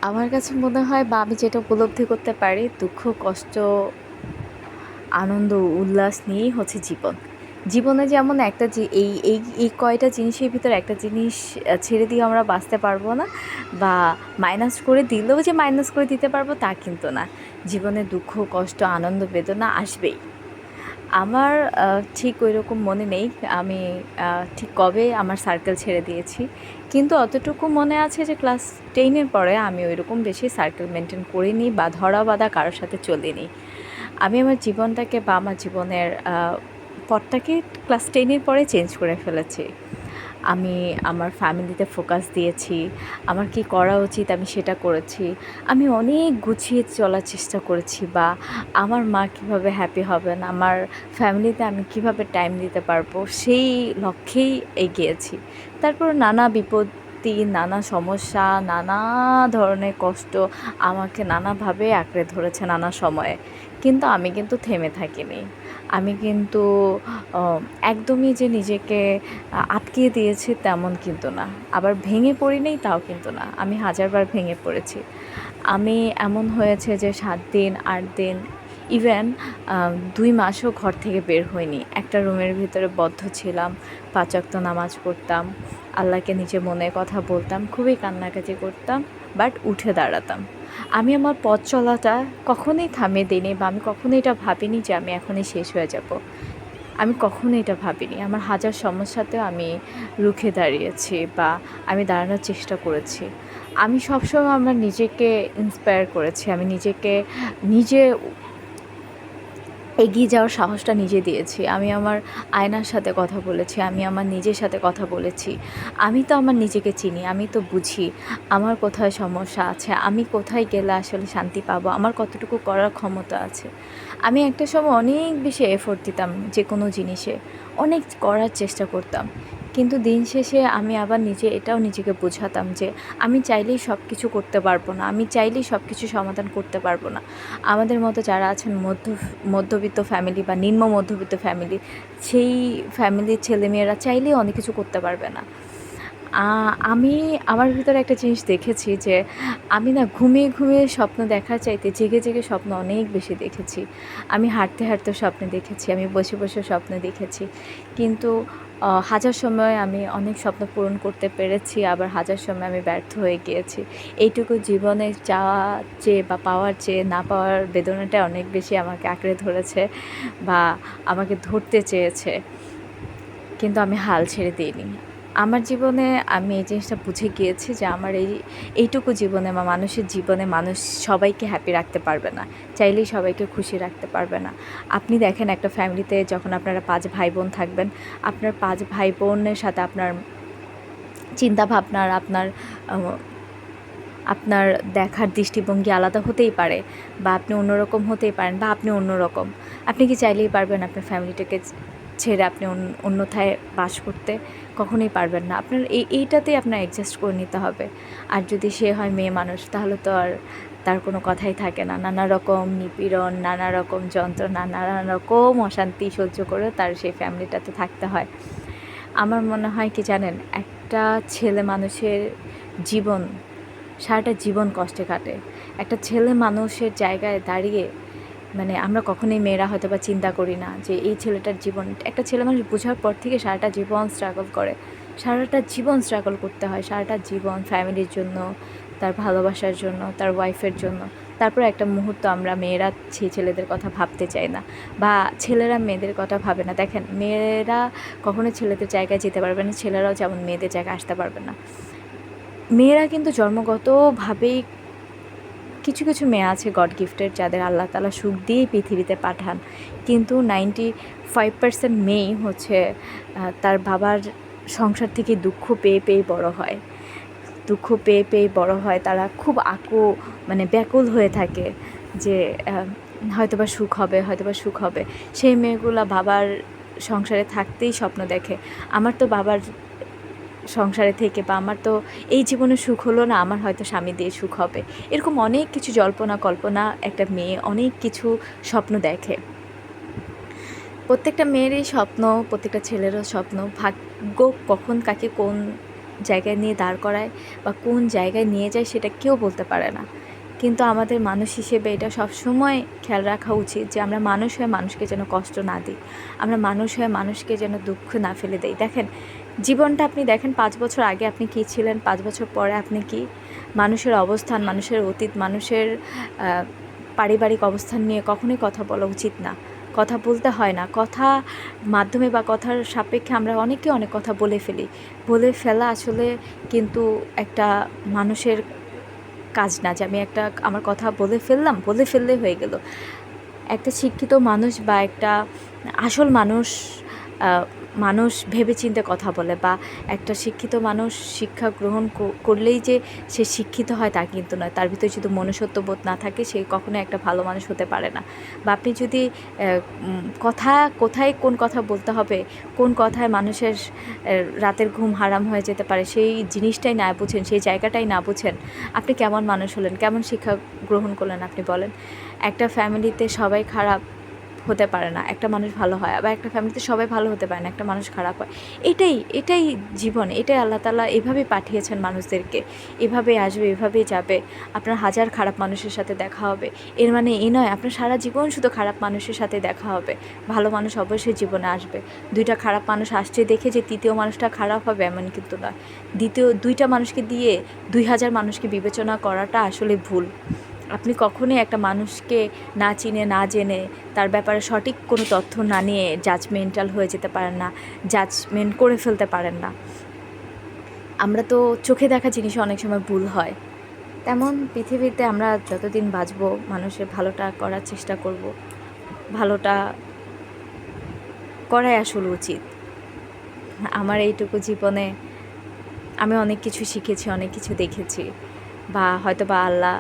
আমার কাছে মনে হয় বা আমি যেটা উপলব্ধি করতে পারি, দুঃখ, কষ্ট, আনন্দ, উল্লাস নিয়েই হচ্ছে জীবন। জীবনে যেমন একটা এই কয়টা জিনিসের ভিতরে একটা জিনিস ছেড়ে দিয়ে আমরা বাঁচতে পারবো না, বা মাইনাস করে দিলেও যে মাইনাস করে দিতে পারবো তা কিন্তু না। জীবনে দুঃখ, কষ্ট, আনন্দ, বেদনা আসবেই। আমার ঠিক ওইরকম মনে নেই আমি ঠিক কবে আমার সার্কেল ছেড়ে দিয়েছি। কিন্তু অতটুকু মনে আছে যে ক্লাস 10 এর পরে আমি ওইরকম বেশি সার্কেল মেনটেন করিনি বা ধরা বাঁধা কারো সাথে চলিনি। আমি আমার জীবনটাকে বা আমার জীবনের পথটাকে ক্লাস 10 এর পরে চেঞ্জ করে ফেলেছি। আমি আমার ফ্যামিলিতে ফোকাস দিয়েছি। আমার কী করা উচিত আমি সেটা করেছি। আমি অনেক গুছিয়ে চলার চেষ্টা করেছি, বা আমার মা কীভাবে হ্যাপি হবেন, আমার ফ্যামিলিতে আমি কীভাবে টাইম দিতে পারবো, সেই লক্ষ্যেই এগিয়েছি। তারপর নানা বিপত্তি, নানা সমস্যা, নানা ধরনের কষ্ট আমাকে নানাভাবে আঁকড়ে ধরেছে নানা সময়ে। কিন্তু আমি কিন্তু থেমে থাকিনি। আমি কিন্তু অ একদমই যে নিজেকে আটকিয়ে দিয়েছি তেমন কিন্তু না। আবার ভেঙে পড়িনি তাও কিন্তু না। আমি হাজারবার ভেঙে পড়েছি। আমি এমন হয়েছে যে ৭ দিন, ৮ দিন, ইভেন ২ মাসও ঘর থেকে বের হইনি। একটা রুমের ভিতরে বদ্ধ ছিলাম। ৫ ওয়াক্ত নামাজ পড়তাম। আল্লাহকে নিজে মনে কথা বলতাম। খুবই কান্নাকাটি করতাম। বাট উঠে দাঁড়াতাম। আমি আমার পথ চলাটা কখনোই থামিয়ে দিইনি, বা আমি কখনোই এটা ভাবিনি যে আমি এখনই শেষ হয়ে যাব। আমি কখনোই এটা ভাবিনি। আমার হাজার সমস্যাতেও আমি রুখে দাঁড়িয়েছি, বা আমি দাঁড়ানোর চেষ্টা করেছি। আমি সবসময় আমার নিজেকে ইন্সপায়ার করেছি। আমি নিজে এগিয়ে যাওয়ার সাহসটা নিজে দিয়েছি। আমি আমার আয়নার সাথে কথা বলেছি। আমি আমার নিজের সাথে কথা বলেছি। আমি তো আমার নিজেকে চিনি। আমি তো বুঝি আমার কোথায় সমস্যা আছে। আমি কোথায় গেলে আসলে শান্তি পাবো। আমার কতটুকু করার ক্ষমতা আছে। আমি একটা সময় অনেক বেশি এফোর্ট দিতাম যেকোনো জিনিসে। অনেক করার চেষ্টা করতাম। কিন্তু দিন শেষে আমি আবার এটাও নিজেকে বোঝাতাম যে আমি চাইলেই সব কিছু করতে পারবো না। আমি চাইলেই সব কিছু সমাধান করতে পারবো না। আমাদের মতো যারা আছেন মধ্যবিত্ত ফ্যামিলি বা নিম্ন মধ্যবিত্ত ফ্যামিলি, সেই ফ্যামিলির ছেলেমেয়েরা চাইলেই অনেক কিছু করতে পারবে না। আমি আমার ভিতরে একটা জিনিস দেখেছি যে আমি না ঘুমিয়ে স্বপ্ন দেখার চাইতে জেগে স্বপ্ন অনেক বেশি দেখেছি। আমি হাঁটতে স্বপ্ন দেখেছি। আমি বসে স্বপ্ন দেখেছি। কিন্তু হাজার সময় আমি অনেক স্বপ্ন পূরণ করতে পেরেছি, আবার হাজার সময় আমি ব্যর্থ হয়ে গিয়েছি। এইটুকু জীবনে চাওয়া চেয়ে বা পাওয়ার চেয়ে না পাওয়ার বেদনাটা অনেক বেশি আমাকে আঁকড়ে ধরেছে, বা আমাকে ধরতে চেয়েছে। কিন্তু আমি হাল ছেড়ে দিইনি। আমার জীবনে আমি এই জিনিসটা বুঝে গিয়েছি যে আমার এইটুকু জীবনে বা মানুষের জীবনে মানুষ সবাইকে হ্যাপি রাখতে পারবে না। চাইলেই সবাইকে খুশি রাখতে পারবে না। আপনি দেখেন একটা ফ্যামিলিতে যখন আপনারা ৫ ভাই-বোন থাকবেন, আপনার ৫ ভাই-বোনের সাথে আপনার চিন্তাভাবনার, আ আপনার দেখার দৃষ্টিভঙ্গি আলাদা হতেই পারে, বা আপনি অন্যরকম হতেই পারেন, বা আপনি অন্যরকম। আপনি কি চাইলেই পারবেন আপনার ফ্যামিলিটাকে ছেড়ে আপনি অন্যথায় বাস করতে? কখনোই পারবেন না। আপনার এইটাতেই আপনার অ্যাডজাস্ট করে নিতে হবে। আর যদি সে হয় মেয়ে মানুষ, তাহলে তো আর তার কোনো কথাই থাকে না। নানা রকম নিপীড়ন, নানা রকম যন্ত্রণা, নানা রকম অশান্তি সহ্য করেও তার সেই ফ্যামিলিটাতে থাকতে হয়। আমার মনে হয় কি জানেন? একটা ছেলে মানুষের জীবন, সারাটা জীবন কষ্টে কাটে। একটা ছেলে মানুষের জায়গায় দাঁড়িয়ে, মানে আমরা কখনোই মেয়েরা হয়তোবা চিন্তা করি না যে এই ছেলেটার জীবন, একটা ছেলে মানুষ বোঝার পর থেকে সারাটা জীবন স্ট্রাগল করে। সারাটা জীবন স্ট্রাগল করতে হয়। সারাটা জীবন ফ্যামিলির জন্য, তার ভালোবাসার জন্য, তার ওয়াইফের জন্য। তারপরে একটা মুহূর্ত আমরা মেয়েরা সেই ছেলেদের কথা ভাবতে চাই না, বা ছেলেরা মেয়েদের কথা ভাবে না। দেখেন, মেয়েরা কখনোই ছেলেদের জায়গায় যেতে পারবে না, ছেলেরাও যেমন মেয়েদের জায়গায় আসতে পারবে না। মেয়েরা কিন্তু জন্মগতভাবেই, কিছু মেয়ে আছে গড গিফটেড, যাদের আল্লাহ তাআলা সুখ দিয়েই পৃথিবীতে পাঠান। কিন্তু 95% মেয়েই হচ্ছে তার বাবার সংসার থেকে দুঃখ পেয়ে বড় হয়। দুঃখ পেয়ে বড় হয়। তারা খুব মানে ব্যাকুল হয়ে থাকে যে হয়তোবা সুখ হবে। সেই মেয়েগুলা বাবার সংসারে থাকতেই স্বপ্ন দেখে, আমার তো বাবার সংসারে থেকে, বা আমার তো এই জীবনে সুখ হলো না, আমার হয়তো স্বামী দিয়ে সুখ হবে। এরকম অনেক কিছু জল্পনা কল্পনা একটা মেয়ে অনেক কিছু স্বপ্ন দেখে। প্রত্যেকটা মেয়েরই স্বপ্ন, প্রত্যেকটা ছেলেরও স্বপ্ন। ভাগ্য কখন কাকে কোন জায়গায় নিয়ে দাঁড় করায় বা কোন জায়গায় নিয়ে যায় সেটা কেউ বলতে পারে না। কিন্তু আমাদের মানুষ হিসেবে এটা সবসময় খেয়াল রাখা উচিত যে আমরা মানুষ হয়ে মানুষকে যেন কষ্ট না দিই, আমরা মানুষ হয়ে মানুষকে যেন দুঃখ না ফেলে দেই। দেখেন জীবনটা আপনি দেখেন 5 বছর আগে আপনি কী ছিলেন, 5 বছর পরে আপনি কী। মানুষের অবস্থান, মানুষের অতীত, মানুষের পারিবারিক অবস্থান নিয়ে কখনোই কথা বলা উচিত না, কথা বলতে হয় না। কথা মাধ্যমে বা কথার সাপেক্ষে আমরা অনেকে অনেক কথা বলে ফেলি। বলে ফেলা আসলে কিন্তু একটা মানুষের কাজ না যে আমি একটা আমার কথা বলে ফেললাম, বলে ফেললে হয়ে গেল। একটা শিক্ষিত মানুষ বা একটা আসল মানুষ মানুষ ভেবেচিন্তে কথা বলে, বা একটা শিক্ষিত মানুষ শিক্ষা গ্রহণ করলেই যে সে শিক্ষিত হয় তা কিন্তু নয়। তার ভিতরে যদি মনুষ্যত্ববোধ না থাকে সে কখনোই একটা ভালো মানুষ হতে পারে না। বা আপনি যদি কোথায় কোন কথা বলতে হবে, কোন কথায় মানুষের রাতের ঘুম হারাম হয়ে যেতে পারে সেই জিনিসটাই না বুঝেন, সেই জায়গাটাই না বুঝেন, আপনি কেমন মানুষ হলেন, কেমন শিক্ষা গ্রহণ করলেন আপনি বলেন? একটা ফ্যামিলিতে সবাই খারাপ হতে পারে না, একটা মানুষ ভালো হয়। আবার একটা ফ্যামিলিতে সবাই ভালো হতে পারে না, একটা মানুষ খারাপ হয়। এটাই জীবন, এটাই আল্লাহ তাআলা এভাবেই পাঠিয়েছেন মানুষদেরকে। এভাবেই আসবে, এভাবেই যাবে। আপনার হাজার খারাপ মানুষের সাথে দেখা হবে, এর মানে এই নয় আপনার সারা জীবন শুধু খারাপ মানুষের সাথে দেখা হবে। ভালো মানুষ অবশ্যই জীবনে আসবে। 2টা খারাপ মানুষ আসছে দেখে যে তৃতীয় মানুষটা খারাপ হবে এমন কিন্তু না। 2টা মানুষকে দিয়ে 2000 মানুষকে বিবেচনা করাটা আসলে ভুল। আপনি কখনোই একটা মানুষকে না চিনে না জেনে তার ব্যাপারে সঠিক কোনো তথ্য না নিয়ে জাজমেন্টাল হয়ে যেতে পারেন না, জাজমেন্ট করে ফেলতে পারেন না। আমরা তো চোখে দেখা জিনিসে অনেক সময় ভুল হয়। তেমন পৃথিবীতে আমরা যতদিন বাঁচব মানুষের ভালোটা করার চেষ্টা করব, ভালোটা করাই আসলে উচিত। আমার এইটুকু জীবনে আমি অনেক কিছু শিখেছি, অনেক কিছু দেখেছি, বা হয়তো বা আল্লাহ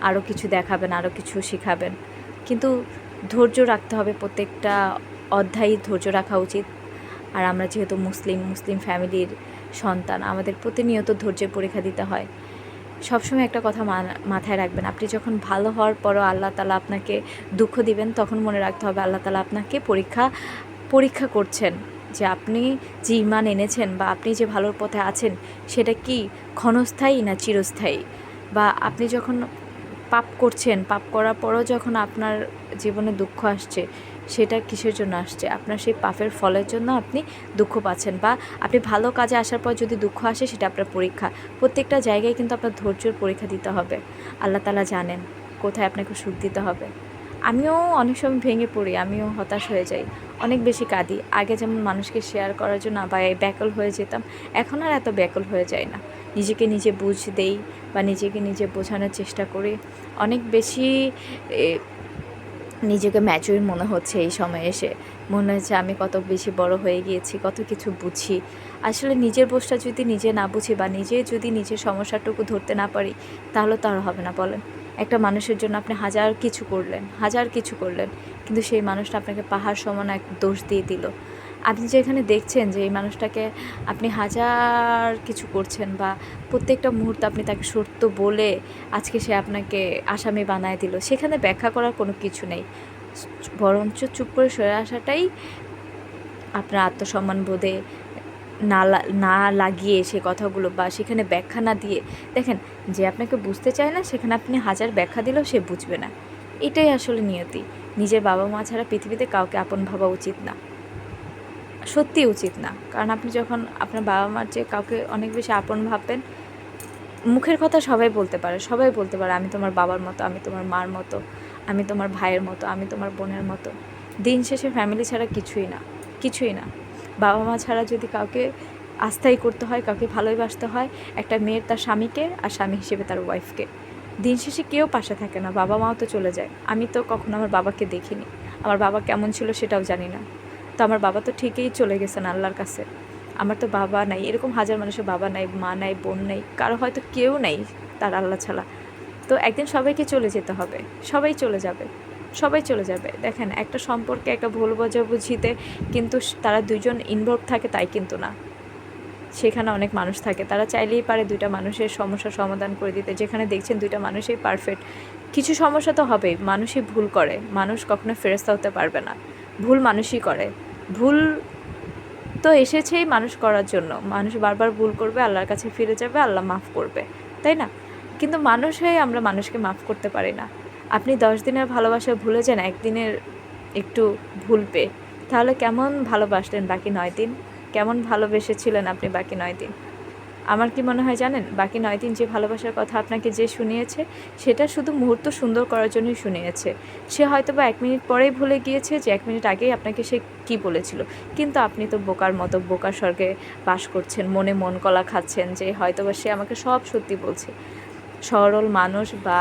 আরও কিছু দেখাবেন, আরও কিছু শেখাবেন। কিন্তু ধৈর্য রাখতে হবে, প্রত্যেকটা অধ্যায়ই ধৈর্য রাখা উচিত। আর আমরা যেহেতু মুসলিম ফ্যামিলির সন্তান, আমাদের প্রতিনিয়ত ধৈর্যের পরীক্ষা দিতে হয়। সবসময় একটা কথা মাথায় রাখবেন, আপনি যখন ভালো হওয়ার পরও আল্লাহ তাআলা আপনাকে দুঃখ দিবেন, তখন মনে রাখতে হবে আল্লাহ তাআলা আপনাকে পরীক্ষা করছেন যে আপনি যে ঈমান এনেছেন বা আপনি যে ভালোর পথে আছেন সেটা কি ক্ষণস্থায়ী না চিরস্থায়ী। বা আপনি যখন পাপ করছেন, পাপ করার পরও যখন আপনার জীবনে দুঃখ আসছে, সেটা কিসের জন্য আসছে? আপনার সেই পাপের ফলের জন্য আপনি দুঃখ পাচ্ছেন, বা আপনি ভালো কাজে আসার পর যদি দুঃখ আসে সেটা আপনার পরীক্ষা। প্রত্যেকটা জায়গায় কিন্তু আপনার ধৈর্যের পরীক্ষা দিতে হবে। আল্লাহ তাআলা জানেন কোথায় আপনাকে সুখ দিতে হবে। আমিও অনেক সময় ভেঙে পড়ি, আমিও হতাশ হয়ে যাই, অনেক বেশি কাঁদি। আগে যেমন মানুষকে শেয়ার করার জন্য ব্যাকুল হয়ে যেতাম, এখন আর এত ব্যাকুল হয়ে যায় না। নিজেকে নিজে বুঝ দেই বা নিজেকে নিজে বোঝানোর চেষ্টা করি। অনেক বেশি নিজেকে ম্যাচিউর মনে হচ্ছে এই সময়ে এসে। মনে হচ্ছে আমি কত বেশি বড় হয়ে গিয়েছি, কত কিছু বুঝি। আসলে নিজের বোঝটা যদি নিজে না বুঝি বা নিজে যদি নিজের সমস্যাটুকু ধরতে না পারি, তাহলে তো আর হবে না বলেন? একটা মানুষের জন্য আপনি হাজার কিছু করলেন, কিন্তু সেই মানুষটা আপনাকে পাহাড় সমান এক দোষ দিয়ে দিল। আপনি যেখানে দেখছেন যে এই মানুষটাকে আপনি হাজার কিছু করছেন, বা প্রত্যেকটা মুহূর্তে আপনি তাকে সত্য বলে আজকে সে আপনাকে আসামি বানায় দিল, সেখানে ব্যাখ্যা করার কোনো কিছু নেই। বরঞ্চ চুপ করে সরে আসাটাই আপনার আত্মসম্মান বোধে না লাগিয়ে সে কথাগুলো, বা সেখানে ব্যাখ্যা না দিয়ে, দেখেন যে আপনাকে বুঝতে চায় না সেখানে আপনি হাজার ব্যাখ্যা দিলেও সে বুঝবে না। এটাই আসলে নিয়তি। নিজের বাবা মা ছাড়া পৃথিবীতে কাউকে আপন ভাবা উচিত না, সত্যিই উচিত না। কারণ আপনি যখন আপনার বাবা মার চেয়ে কাউকে অনেক বেশি আপন ভাববেন, মুখের কথা সবাই বলতে পারে আমি তোমার বাবার মতো, আমি তোমার মার মতো, আমি তোমার ভাইয়ের মতো, আমি তোমার বোনের মতো। দিন শেষে ফ্যামিলি ছাড়া কিছুই না। বাবা মা ছাড়া যদি কাউকে আস্থাই করতে হয়, কাউকে ভালোবাসতে হয়, একটা মেয়ের তার স্বামীকে, আর স্বামী হিসেবে তার ওয়াইফকে। দিন শেষে কেউ পাশে থাকে না, বাবা মাও তো চলে যায়। আমি তো কখনো আমার বাবাকে দেখিনি, আমার বাবা কেমন ছিল সেটাও জানি না। তো আমার বাবা তো ঠিকই চলে গেছেন আল্লাহর কাছে। আমার তো বাবা নাই, এরকম হাজার মানুষের বাবা নাই, মা নাই, বোন নেই, কারো হয়তো কেউ নেই তার আল্লাহ ছাড়া। তো একদিন সবাইকে চলে যেতে হবে, সবাই চলে যাবে। দেখেন একটা সম্পর্কে একটা ভুল বোঝাবুঝিতে কিন্তু তারা দুজন ইনভলভ থাকে তাই কিন্তু না, সেখানে অনেক মানুষ থাকে, তারা চাইলেই পারে 2টা মানুষের সমস্যার সমাধান করে দিতে। যেখানে দেখছেন 2টা মানুষই পারফেক্ট, কিছু সমস্যা তো হবেই, মানুষই ভুল করে, মানুষ কখনো ফেরেশতা হতে পারবে না, ভুল মানুষই করে। ভুল তো এসেছেই মানুষ করার জন্য। মানুষ বারবার ভুল করবে, আল্লাহর কাছে ফিরে যাবে, আল্লাহ মাফ করবে, তাই না? কিন্তু মানুষ হয়ে আমরা মানুষকে মাফ করতে পারি না। আপনি 10 দিনের ভালোবাসা ভুলে যান একদিনের একটু ভুল পেয়ে, তাহলে কেমন ভালোবাসলেন বাকি 9 দিন? কেমন ভালোবেসেছিলেন আপনি বাকি 9 দিন? আমার কি মনে হয় জানেন, বাকি 9 দিন যে ভালোবাসার কথা আপনাকে যে শুনিয়েছে, সেটা শুধু মুহূর্ত সুন্দর করার জন্যই শুনিয়েছে। সে হয়তো বা 1 মিনিট পরেই ভুলে গিয়েছে যে 1 মিনিট আগেই আপনাকে সে কী বলেছিল। কিন্তু আপনি তো বোকার মতো বোকার স্বর্গে বাস করছেন, মনে মন কলা খাচ্ছেন যে হয়তো বা সে আমাকে সব সত্যি বলছে। সরল মানুষ বা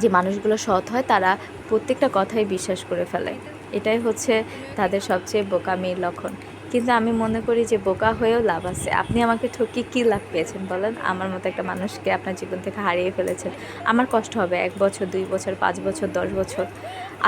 যে মানুষগুলো সৎ হয় তারা প্রত্যেকটা কথাই বিশ্বাস করে ফেলে। এটাই হচ্ছে তাদের সবচেয়ে বোকামির লক্ষণ। কিন্তু আমি মনে করি যে বোকা হয়েও লাভ আছে। আপনি আমাকে ঠকিয়ে কী লাভ পেয়েছেন বলেন? আমার মতো একটা মানুষকে আপনার জীবন থেকে হারিয়ে ফেলেছেন। আমার কষ্ট হবে 1 বছর, 2 বছর, 5 বছর, 10 বছর।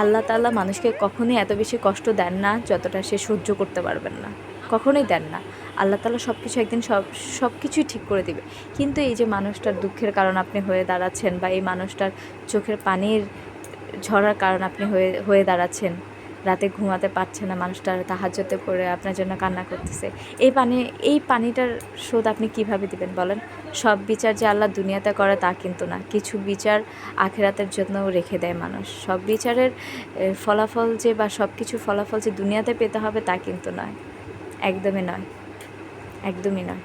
আল্লাহ তাআলা মানুষকে কখনোই এত বেশি কষ্ট দেন না যতটা সে সহ্য করতে পারবেন না। কখনোই দেন না। আল্লাহ তাআলা সব কিছু একদিন সব কিছুই ঠিক করে দিবে। কিন্তু এই যে মানুষটার দুঃখের কারণ আপনি হয়ে দাঁড়াচ্ছেন, বা এই মানুষটার চোখের পানির ঝরার কারণ আপনি হয়ে দাঁড়াচ্ছেন, রাতে ঘুমাতে পারছে না, মানুষটা তাহাজ্জুদে পড়ে আপনার জন্য কান্না করতেছে। এই পানিটার শোধ আপনি কিভাবে দিবেন বলেন? সব বিচার যে আল্লাহ দুনিয়াতে করে তা কিন্তু না। কিছু বিচার আখিরাতের জন্যও রেখে দেয় মানুষ। সব বিচারের ফলাফল যে বা সব কিছুর ফলাফল যে দুনিয়াতে পেতে হবে তা কিন্তু নয়। একদমই নয়, একদমই নয়।